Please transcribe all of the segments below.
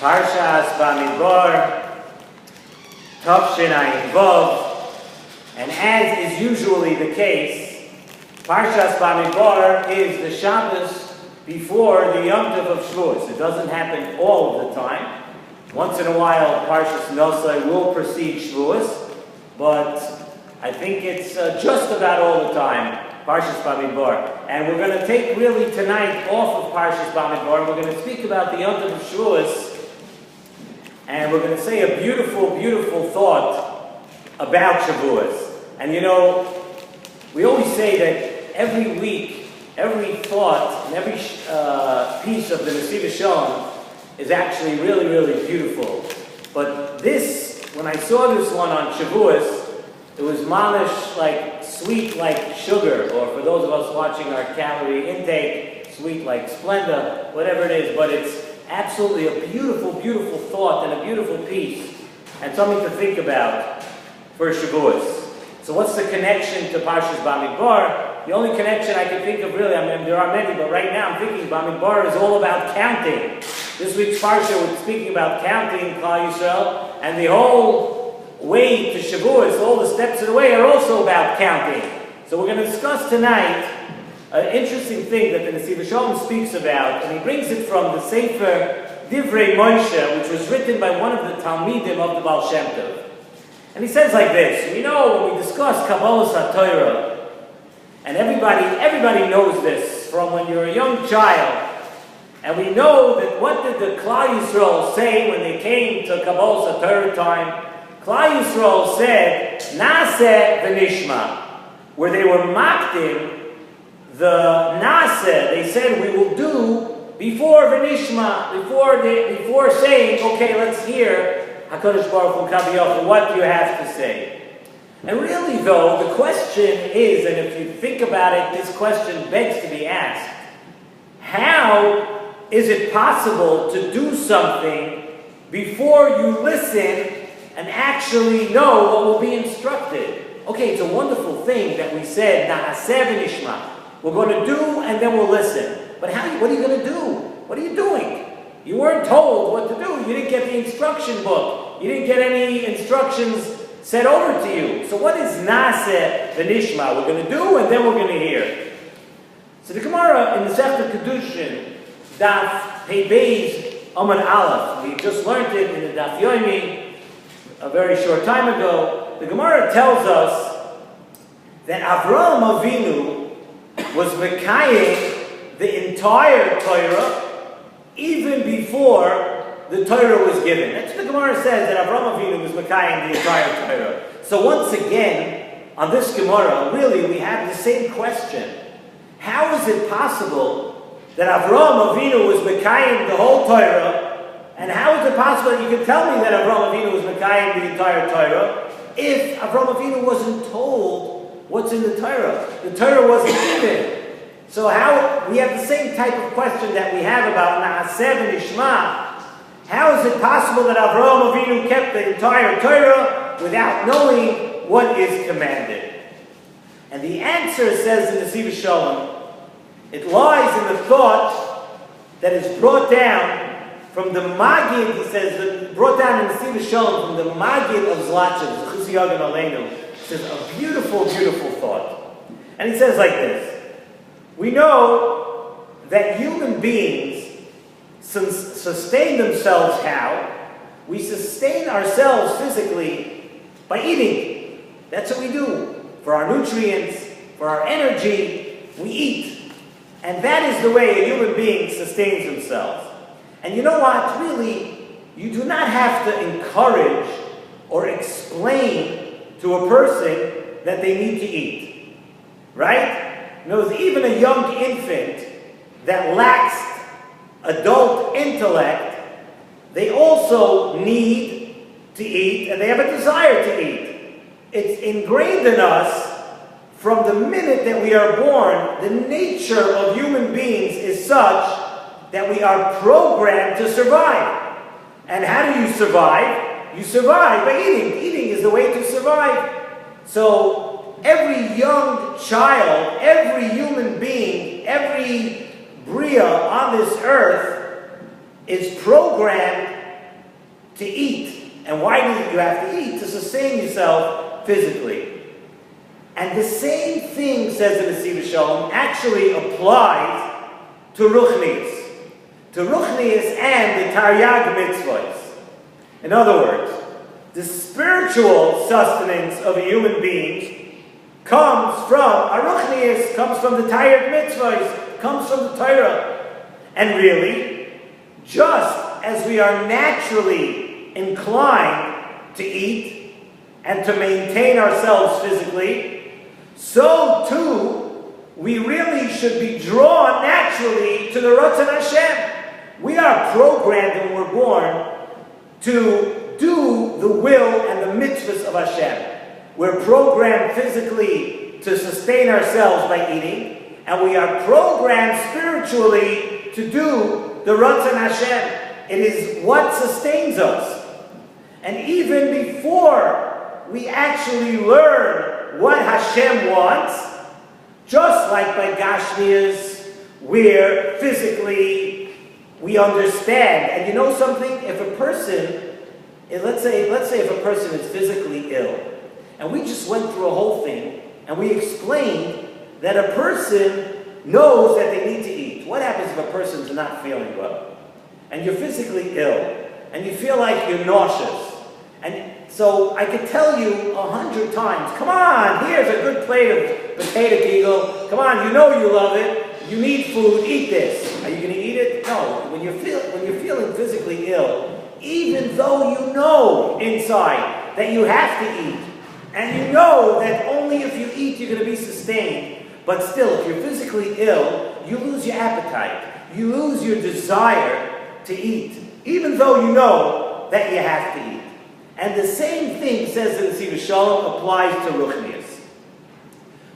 Parshas Bamidbar, Tavshin Ayin Vav, and as is usually the case, Parshas Bamidbar is the Shabbos before the Yom Tov of Shavuos. It doesn't happen all of the time. Once in a while, Parshas Nosai will precede Shavuos, but I think it's just about all the time, Parshas Bamidbar. And we're going to take really tonight off of Parshas Bamidbar. We're going to speak about the Yom Tov of Shavuos, and we're going to say a beautiful, beautiful thought about Shavuos. And you know, we always say that every week, every thought, and every piece of the Nesivos Shalom is actually really, really beautiful. But this, when I saw this one on Shavuos, it was mamish like sweet like sugar, or for those of us watching our calorie intake, sweet like Splenda, whatever it is, but it's absolutely a beautiful, beautiful thought and a beautiful piece, and something to think about for Shavuos. So what's the connection to Parshas Bamidbar? The only connection I can think of really, I mean there are many, but right now I'm thinking Bamidbar is all about counting. This week's Parsha was speaking about counting Klal Yisrael, and the whole way to Shavuos, all the steps of the way are also about counting. So we're going to discuss tonight an interesting thing that the Nesivos Shalom speaks about, and he brings it from the Sefer Divrei Moshe, which was written by one of the Talmidim of the Baal Shem Tov. And he says like this: we know when we discuss Kabbalas HaTorah, and everybody knows this from when you're a young child, and we know that what did the Klal Yisrael say when they came to Kabbalas HaTorah time? Klal Yisrael said, Naseh v'nishma, where they were makdim the Naseh. They said, we will do before v'nishma, before saying, okay, let's hear HaKadosh Baruch Hu Kaviyach, what you have to say. And really, though, the question is, and if you think about it, this question begs to be asked: how is it possible to do something before you listen and actually know what will be instructed? Okay, it's a wonderful thing that we said, Na'aseh v'nishma. We're going to do and then we'll listen. But what are you going to do? What are you doing? You weren't told what to do. You didn't get the instruction book. You didn't get any instructions sent over to you. So what is Na'aseh v'nishma? We're going to do and then we're going to hear. So the Gemara in the Masechta Kedushin, Daf Pei Beis Amud Aleph, we just learned it in the Daf Yomi a very short time ago. The Gemara tells us that Avraham Avinu was mekayim the entire Torah even before the Torah was given. That's what the Gemara says, that Avraham Avinu was mekayim the entire Torah. So once again, on this Gemara, really we have the same question. How is it possible that Avraham Avinu was mekayim the whole Torah? And how is it possible that you can tell me that Avraham Avinu was mekayim the entire Torah if Avraham Avinu wasn't told what's in the Torah? The Torah wasn't given. So how, we have the same type of question that we have about Na'aseh v'nishma. How is it possible that Avraham Avinu kept the entire Torah without knowing what is commanded? And the answer, says in the Nesivos Shalom, it lies in the thought that is brought down from the Magid. He says, brought down in the Nesivos Shalom from the Magid of Zlatchev, the Chiziyagin Aleinu. It says a beautiful, beautiful thought. And he says like this: we know that human beings sustain themselves how? We sustain ourselves physically by eating. That's what we do. For our nutrients, for our energy, we eat. And that is the way a human being sustains himself. And you know what? Really, you do not have to encourage or explain to a person that they need to eat. Right? You know, even a young infant that lacks adult intellect, they also need to eat, and they have a desire to eat. It's ingrained in us from the minute that we are born. The nature of human beings is such that we are programmed to survive. And how do you survive? You survive by eating. Eating is the way to survive. So every young child, every human being, every Bria on this earth is programmed to eat. And why do you have to eat? To sustain yourself physically. And the same thing, says the Nesivos Shalom, actually applies to Ruchnius. To Ruchnius and the Taryag mitzvahs. In other words, the spiritual sustenance of a human being comes from, Ruchnius comes from the Taryag mitzvahs, comes from the Torah. And really, just as we are naturally inclined to eat and to maintain ourselves physically, so too we really should be drawn naturally to the Ratzon Hashem. We are programmed when we're born to do the will and the mitzvahs of Hashem. We're programmed physically to sustain ourselves by eating, and we are programmed spiritually to do the Ratzon Hashem. It is what sustains us. And even before we actually learn what Hashem wants, just like by Gashmias, where physically we understand. And you know something? If a person, let's say if a person is physically ill, and we just went through a whole thing, and we explained that a person knows that they need to eat. What happens if a person's not feeling well? And you're physically ill, and you feel like you're nauseous. And so I could tell you 100 times, come on, here's a good plate of potato kegel. Come on, you know you love it. You need food, eat this. Are you going to eat it? No. When you're feeling physically ill, even though you know inside that you have to eat, and you know that only if you eat you're going to be sustained, but still, if you're physically ill, you lose your appetite. You lose your desire to eat, even though you know that you have to eat. And the same thing, says the Nesivos Shalom, applies to Ruchnius.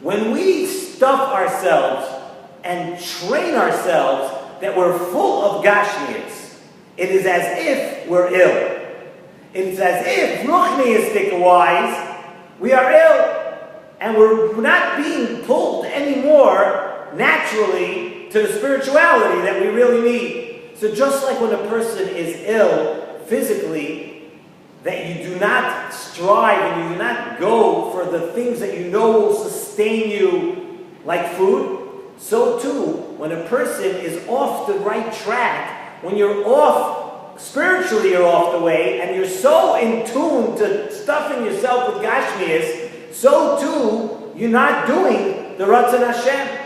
When we stuff ourselves and train ourselves that we're full of Gashmias, it is as if we're ill. It's as if, Ruchniistic-wise, we are ill. And we're not being pulled anymore naturally to the spirituality that we really need. So just like when a person is ill physically, that you do not strive and you do not go for the things that you know will sustain you like food, so too, when a person is off the right track, when you're off, spiritually you're off the way, and you're so in tune to stuffing yourself with Gashmias, so too, you're not doing the Ratzon Hashem.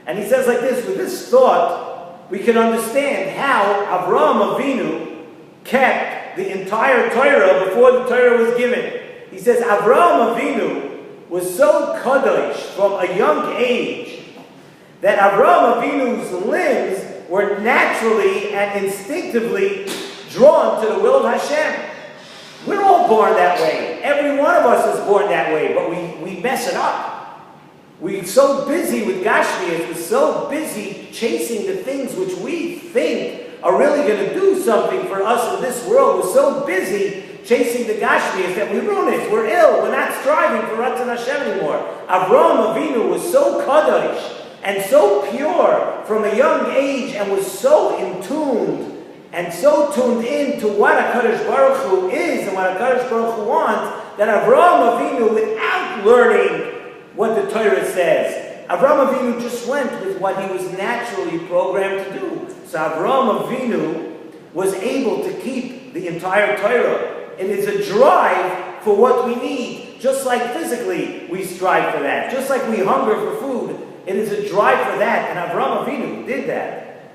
And he says like this, with this thought, we can understand how Avraham Avinu kept the entire Torah before the Torah was given. He says Avraham Avinu was so kadosh from a young age that Avraham Avinu's limbs were naturally and instinctively drawn to the will of Hashem. We're all born that way. Every one of us is born that way, but we mess it up. We're so busy with Gashmias, we're so busy chasing the things which we think are really going to do something for us in this world. We're so busy chasing the Gashmias that we ruin it. We're ill. We're not striving for Ratzon Hashem anymore. Avraham Avinu was so kadosh and so pure from a young age and was so in tuned and so tuned in to what HaKadosh Baruch Hu is and what HaKadosh Baruch Hu wants that Avraham Avinu, without learning what the Torah says, Avraham Avinu just went with what he was naturally programmed to do. So Avraham Avinu was able to keep the entire Torah. It is a drive for what we need. Just like physically we strive for that. Just like we hunger for food. It is a drive for that. And Avraham Avinu did that.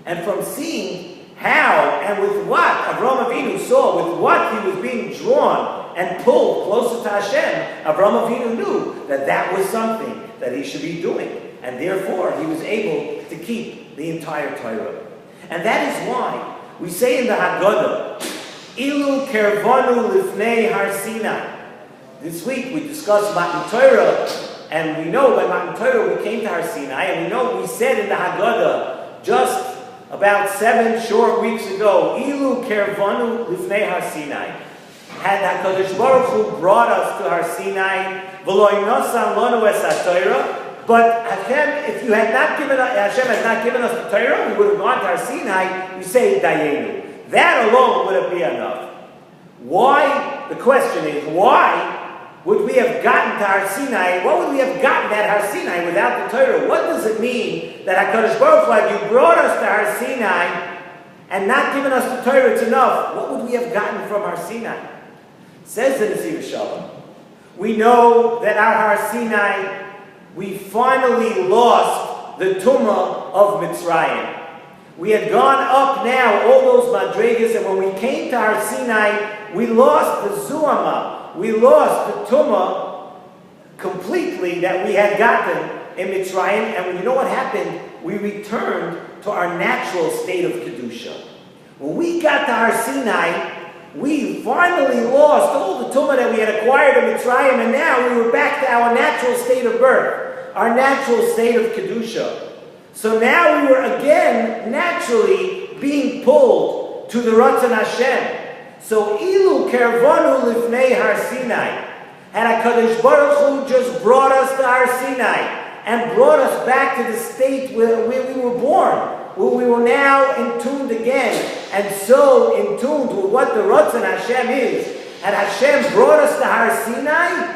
And from seeing how and with what Avraham Avinu saw, with what he was being drawn and pulled closer to Hashem, Avraham Avinu knew that that was something that he should be doing. And therefore he was able to keep the entire Torah. And that is why we say in the Haggadah, Ilu kervanu lifnei har Sinai. This week we discussed Matan Torah, and we know by Matan Torah we came to Har Sinai, and we know we said in the Haggadah just about 7 short weeks ago, Ilu kervanu lifnei har Sinai. Had HaKadosh Baruch Hu brought us to Har Sinai, v'lo inosan lanu es ha-Torah, but Hashem, if you had not given us, Hashem had not given us the Torah, we would have gone to Har Sinai. We say Dayenu. that alone wouldn't be enough. Why? The question is, why would we have gotten to Har Sinai? What would we have gotten at Har Sinai without the Torah? What does it mean that HaKadosh Baruch Hu, if you brought us to Har Sinai and not given us the Torah, it's enough? What would we have gotten from Har Sinai? Says the Nesivos Shalom. We know that at Har Sinai, we finally lost the Tumah of Mitzrayim. We had gone up now, all those madregas, and when we came to Har Sinai, we lost the Zuama. We lost the Tumah completely that we had gotten in Mitzrayim, and you know what happened? We returned to our natural state of Kedusha. When we got to Har Sinai, we finally lost all the Tumah that we had acquired in Mitzrayim, and now we were back to our natural state of birth, our natural state of Kedusha. So now we were again naturally being pulled to the Ratzon Hashem. So ilu kervanu lifnei Har Sinai, had HaKadosh Baruch Hu just brought us to Har Sinai and brought us back to the state where we were born, where we were now in tuned again, and so in tuned with what the Ratzon Hashem is. And Hashem brought us to Har Sinai,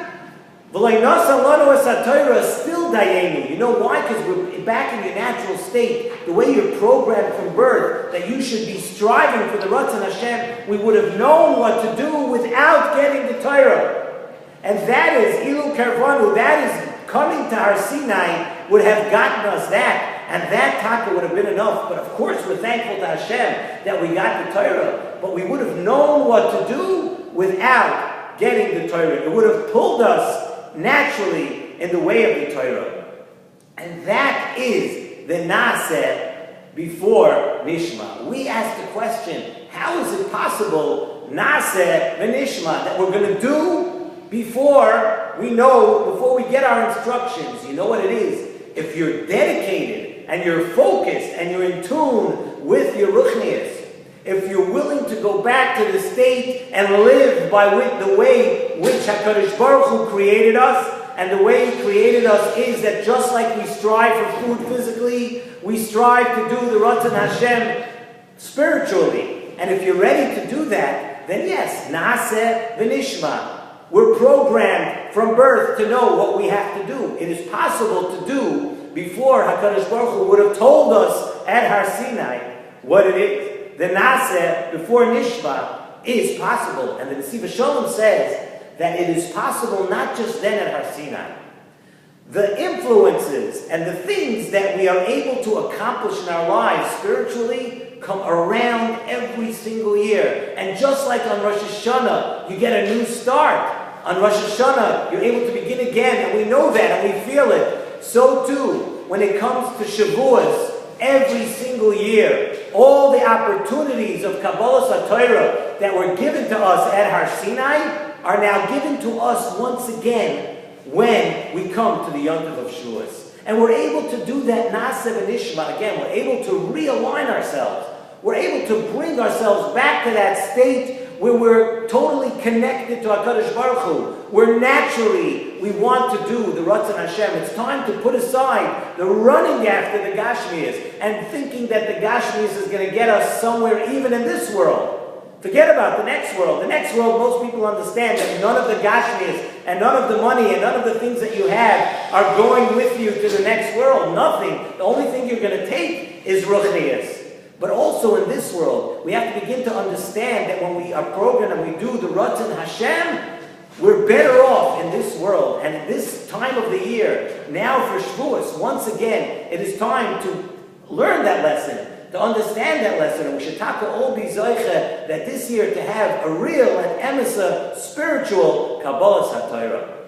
still dayenu. You know why? Because we're back in your natural state, the way you're programmed from birth, that you should be striving for the Ratzon Hashem. We would have known what to do without getting the Torah. And that is, ilu kervanu, that is coming to Har Sinai would have gotten us that. And that taka would have been enough. But of course we're thankful to Hashem that we got the Torah. But we would have known what to do without getting the Torah. It would have pulled us naturally in the way of the Torah. And that is the Naseh before Nishma. We ask the question, how is it possible Naseh v'Nishma, that we're going to do before we know, before we get our instructions? You know what it is? If you're dedicated and you're focused and you're in tune with your ruchnius, if you're willing to go back to the state and live by the way which HaKadosh Baruch Hu created us, and the way He created us is that just like we strive for food physically, we strive to do the Ratzon Hashem spiritually. And if you're ready to do that, then yes, Naseh v'Nishma. We're programmed from birth to know what we have to do. It is possible to do before HaKadosh Baruch Hu would have told us at Har Sinai what it is. The Naseh before Nishma is possible. And the Nesivos Shalom says that it is possible not just then at Har Sinai. The influences and the things that we are able to accomplish in our lives spiritually come around every single year. And just like on Rosh Hashanah, you get a new start. On Rosh Hashanah, you're able to begin again, and we know that, and we feel it. So too, when it comes to Shavuos, every single year, all the opportunities of Kabbalas HaTorah that were given to us at Har Sinai are now given to us once again when we come to the Yom Tov of Shavuos. And we're able to do that Naseh v'Nishma again. We're able to realign ourselves. We're able to bring ourselves back to that state where we're totally connected to HaKadosh Baruch Hu, where naturally we want to do the Ratzon Hashem. It's time to put aside the running after the Gashmias and thinking that the Gashmias is going to get us somewhere even in this world. Forget about the next world. The next world, most people understand that none of the Gashmias and none of the money and none of the things that you have are going with you to the next world. Nothing. The only thing you're going to take is Ruchnias. But also in this world, we have to begin to understand that when we are programmed and we do the Ratzon Hashem, we're better off in this world. And at this time of the year, now for Shavuos, once again, it is time to learn that lesson, to understand that lesson. And we should all be zoiche that this year to have a real and emisa spiritual Kabbalas HaTorah.